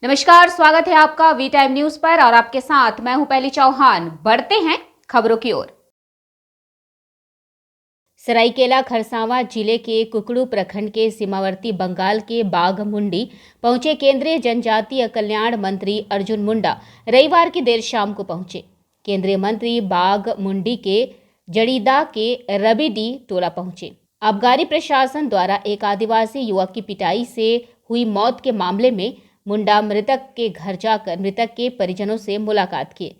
नमस्कार, स्वागत है आपका वी टाइम न्यूज पर और आपके साथ मैं हूं पहली चौहान। बढ़ते हैं खबरों की ओर। सरायकेला खरसावां जिले के कुकड़ू प्रखंड के सीमावर्ती बंगाल के बाघमुंडी पहुंचे केंद्रीय जनजातीय कल्याण मंत्री अर्जुन मुंडा रविवार की देर शाम को पहुंचे। केंद्रीय मंत्री बाघमुंडी के जड़ीदा के रबीडी टोला पहुंचे। आबकारी प्रशासन द्वारा एक आदिवासी युवक की पिटाई से हुई मौत के मामले में मुंडा मृतक के घर जाकर मृतक के परिजनों से मुलाकात किए।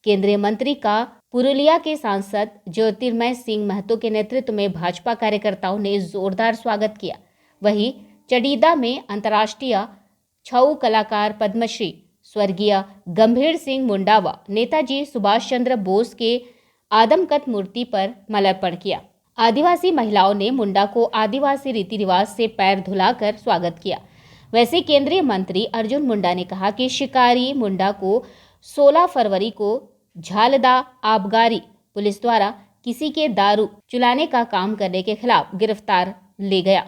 केंद्रीय मंत्री का पुरुलिया के सांसद ज्योतिर्मय सिंह महतो के नेतृत्व में भाजपा कार्यकर्ताओं ने जोरदार स्वागत किया। वहीं चडीदा में अंतर्राष्ट्रीय छऊ कलाकार पद्मश्री स्वर्गीय गंभीर सिंह मुंडावा नेताजी सुभाष चंद्र बोस के आदमकद मूर्ति पर माल्यार्पण किया। आदिवासी महिलाओं ने मुंडा को आदिवासी रीति रिवाज से पैर धुलाकर स्वागत किया। वैसे केंद्रीय मंत्री अर्जुन मुंडा ने कहा कि शिकारी मुंडा को 16 फरवरी को झालदा आबकारी पुलिस द्वारा किसी के दारू चुलाने का काम करने के खिलाफ गिरफ्तार ले गया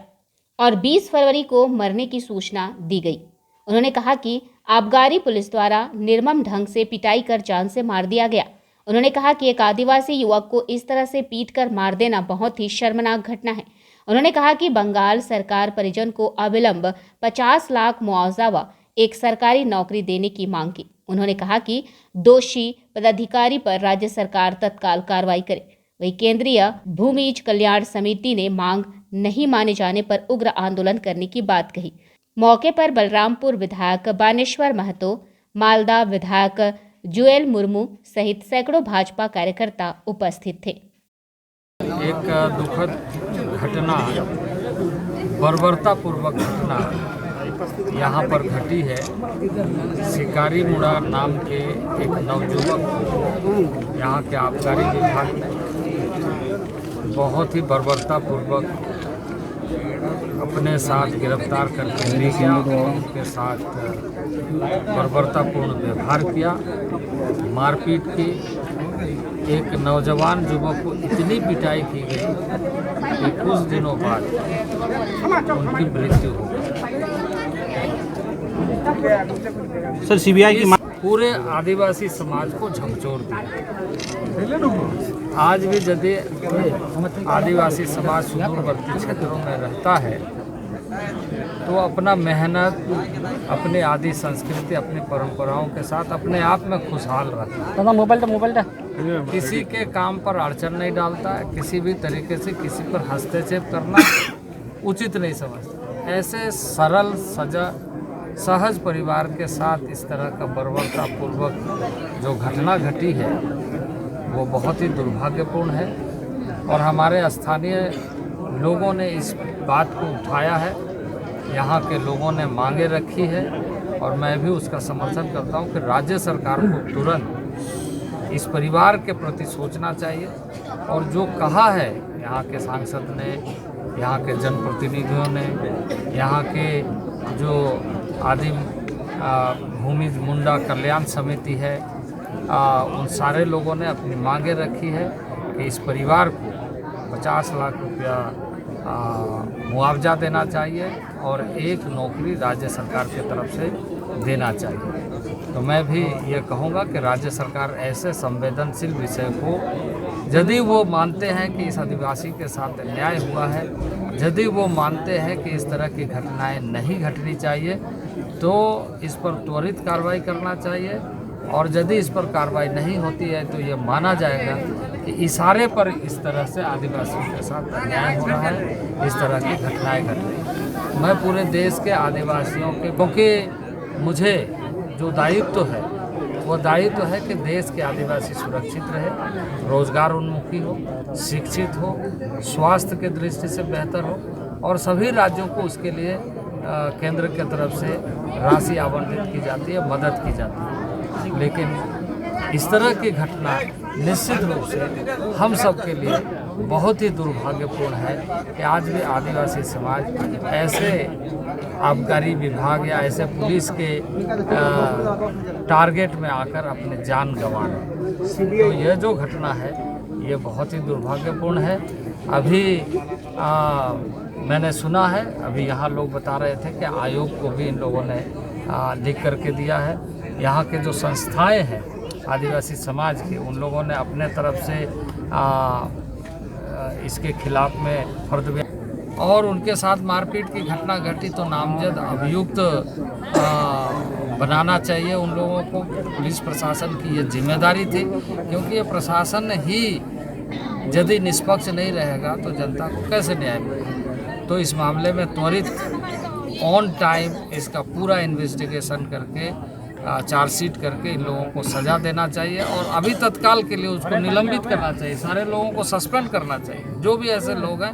और 20 फरवरी को मरने की सूचना दी गई। उन्होंने कहा कि आबकारी पुलिस द्वारा निर्मम ढंग से पिटाई कर जान से मार दिया गया। उन्होंने कहा कि एक आदिवासी युवक को इस तरह से पीट कर मार देना बहुत ही शर्मनाक घटना है। उन्होंने कहा कि बंगाल सरकार परिजन को अविलंब 50 लाख मुआवजा व एक सरकारी नौकरी देने की मांग की। उन्होंने कहा कि दोषी पदाधिकारी पर राज्य सरकार तत्काल कार्रवाई करे। वहीं केंद्रीय भूमिज कल्याण समिति ने मांग नहीं माने जाने पर उग्र आंदोलन करने की बात कही। मौके पर बलरामपुर विधायक बानेश्वर महतो, मालदा विधायक जुएल मुर्मू सहित सैकड़ों भाजपा कार्यकर्ता उपस्थित थे। एक दुखद घटना, बर्बरतापूर्वक घटना यहाँ पर घटी है। शिकारी मुंडा नाम के एक नवयुवक यहाँ के आबकारी विभाग ने बहुत ही बर्बरतापूर्वक अपने साथ गिरफ्तार करके ले गया और उनके साथ बर्बरतापूर्ण व्यवहार किया, मारपीट की। एक नौजवान युवक को इतनी पिटाई की गई कि कुछ दिनों बाद उनकी मृत्यु हो गई। सर, सीबीआई की पूरे आदिवासी समाज को झकझोर दिया। आज भी यदि आदिवासी समाज सुदूरवर्ती क्षेत्रों में रहता है तो अपना मेहनत, अपने आदि संस्कृति, अपनी परंपराओं के साथ अपने आप में खुशहाल रहता है। मोबाइल किसी के काम पर अड़चन नहीं डालता है, किसी भी तरीके से किसी पर हस्तक्षेप करना उचित नहीं समझता। ऐसे सरल सहज परिवार के साथ इस तरह का बर्बरतापूर्वक जो घटना घटी है वो बहुत ही दुर्भाग्यपूर्ण है और हमारे स्थानीय लोगों ने इस बात को उठाया है, यहाँ के लोगों ने मांगे रखी है और मैं भी उसका समर्थन करता हूँ कि राज्य सरकार को तुरंत इस परिवार के प्रति सोचना चाहिए और जो कहा है यहाँ के सांसद ने, यहाँ के जनप्रतिनिधियों ने, यहाँ के जो आदिम भूमिज मुंडा कल्याण समिति है, उन सारे लोगों ने अपनी मांगे रखी है कि इस परिवार को 50 लाख रुपया मुआवजा देना चाहिए और एक नौकरी राज्य सरकार की तरफ से देना चाहिए। तो मैं भी ये कहूँगा कि राज्य सरकार ऐसे संवेदनशील विषय को, यदि वो मानते हैं कि इस आदिवासी के साथ अन्याय हुआ है, यदि वो मानते हैं कि इस तरह की घटनाएं नहीं घटनी चाहिए, तो इस पर त्वरित कार्रवाई करना चाहिए और यदि इस पर कार्रवाई नहीं होती है तो ये माना जाएगा कि इशारे पर इस तरह से आदिवासियों के साथ अन्याय हो रहा है, इस तरह की घटनाएं घट रही हैं। मैं पूरे देश के आदिवासियों के, क्योंकि मुझे जो दायित्व है वो दायित्व है कि देश के आदिवासी सुरक्षित रहे, रोजगार उन्मुखी हो, शिक्षित हो, स्वास्थ्य के दृष्टि से बेहतर हो और सभी राज्यों को उसके लिए केंद्र की तरफ से राशि आवंटित की जाती है, मदद की जाती है। लेकिन इस तरह की घटना निश्चित रूप से हम सब के लिए बहुत ही दुर्भाग्यपूर्ण है कि आज भी आदिवासी समाज ऐसे आबकारी विभाग या ऐसे पुलिस के टारगेट में आकर अपने जान गंवा रहे। तो यह जो घटना है ये बहुत ही दुर्भाग्यपूर्ण है। अभी मैंने सुना है, अभी यहाँ लोग बता रहे थे कि आयोग को भी इन लोगों ने लिख करके दिया है। यहाँ के जो संस्थाएं हैं आदिवासी समाज के, उन लोगों ने अपने तरफ से इसके खिलाफ में फर्द और उनके साथ मारपीट की घटना घटी तो नामजद अभियुक्त बनाना चाहिए उन लोगों को। पुलिस प्रशासन की ये जिम्मेदारी थी, क्योंकि ये प्रशासन ही यदि निष्पक्ष नहीं रहेगा तो जनता को कैसे न्याय मिलेगा। तो इस मामले में त्वरित ऑन टाइम इसका पूरा इन्वेस्टिगेशन करके चार्जशीट करके इन लोगों को सज़ा देना चाहिए और अभी तत्काल के लिए उसको निलंबित करना चाहिए। सारे लोगों को सस्पेंड करना चाहिए, जो भी ऐसे लोग हैं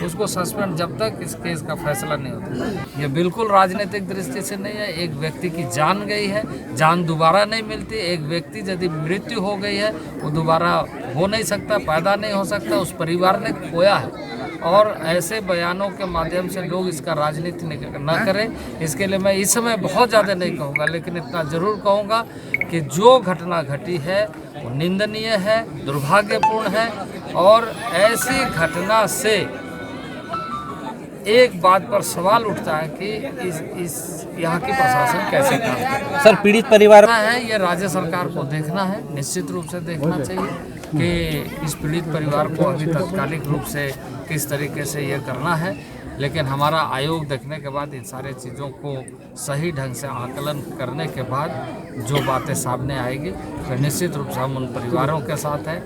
उसको सस्पेंड जब तक इस केस का फैसला नहीं होता। ये बिल्कुल राजनीतिक दृष्टि से नहीं है। एक व्यक्ति की जान गई है, जान दोबारा नहीं मिलती। एक व्यक्ति यदि मृत्यु हो गई है वो दोबारा हो नहीं सकता, पैदा नहीं हो सकता। उस परिवार ने खोया है और ऐसे बयानों के माध्यम से लोग इसका राजनीति न करें। इसके लिए मैं इस समय बहुत ज़्यादा नहीं कहूँगा, लेकिन इतना ज़रूर कहूँगा कि जो घटना घटी है वो निंदनीय है, दुर्भाग्यपूर्ण है। और ऐसी घटना से एक बात पर सवाल उठता है कि इस यहाँ की प्रशासन कैसे काम करे। सर पीड़ित परिवार है ये राज्य सरकार को देखना है, निश्चित रूप से देखना चाहिए कि इस पीड़ित परिवार को अभी तात्कालिक रूप से किस तरीके से ये करना है। लेकिन हमारा आयोग देखने के बाद इन सारे चीज़ों को सही ढंग से आकलन करने के बाद जो बातें सामने आएगी तो निश्चित रूप से हम उन परिवारों के साथ हैं